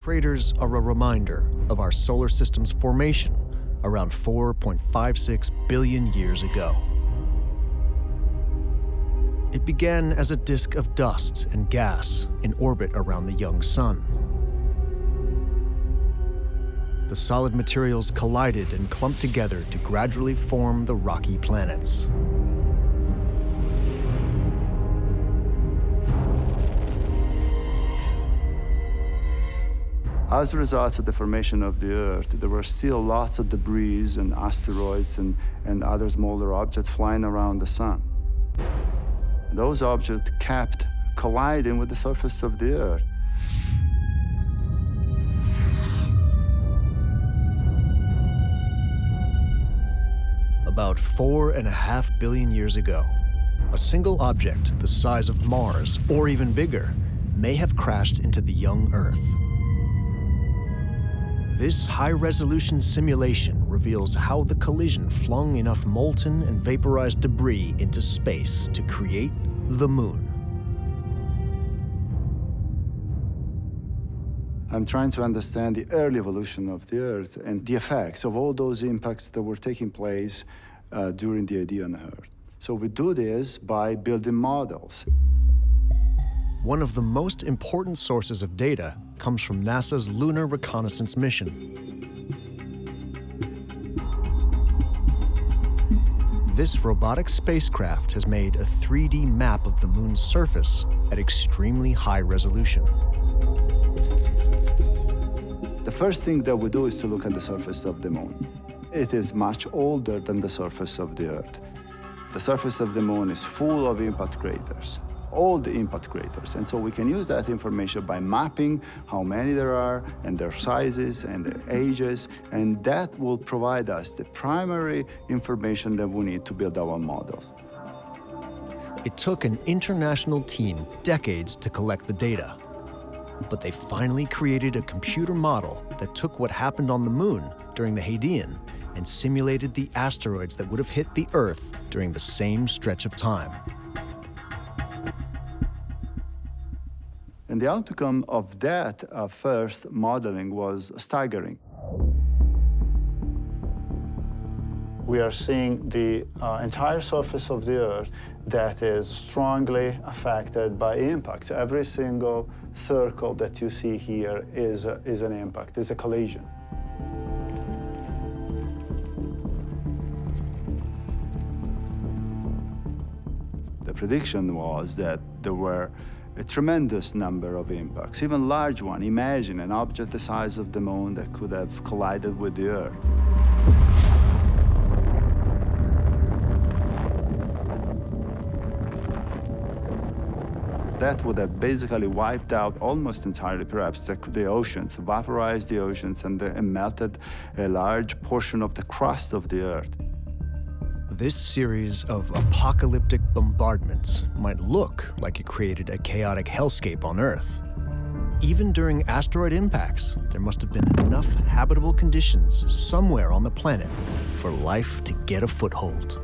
Craters are a reminder of our solar system's formation around 4.56 billion years ago. It began as a disk of dust and gas in orbit around the young sun. The solid materials collided and clumped together to gradually form the rocky planets. As a result of the formation of the Earth, there were still lots of debris and asteroids and other smaller objects flying around the sun. Those objects kept colliding with the surface of the Earth. About 4.5 billion years ago, a single object the size of Mars, or even bigger, may have crashed into the young Earth. This high-resolution simulation reveals how the collision flung enough molten and vaporized debris into space to create the Moon. I'm trying to understand the early evolution of the Earth and the effects of all those impacts that were taking place during the idea on Earth. So we do this by building models. One of the most important sources of data comes from NASA's Lunar Reconnaissance mission. This robotic spacecraft has made a 3D map of the Moon's surface at extremely high resolution. The first thing that we do is to look at the surface of the Moon. It is much older than the surface of the Earth. The surface of the Moon is full of impact craters, all the impact craters. And so we can use that information by mapping how many there are and their sizes and their ages, and that will provide us the primary information that we need to build our models. It took an international team decades to collect the data, but they finally created a computer model that took what happened on the Moon during the Hadean and simulated the asteroids that would have hit the Earth during the same stretch of time. And the outcome of that first modeling was staggering. We are seeing the entire surface of the Earth that is strongly affected by impacts. Every single circle that you see here is an impact, is a collision. The prediction was that there were a tremendous number of impacts, even large one. Imagine an object the size of the Moon that could have collided with the Earth. That would have basically wiped out almost entirely, perhaps, the oceans, vaporized the oceans, and melted a large portion of the crust of the Earth. This series of apocalyptic bombardments might look like it created a chaotic hellscape on Earth. Even during asteroid impacts, there must have been enough habitable conditions somewhere on the planet for life to get a foothold.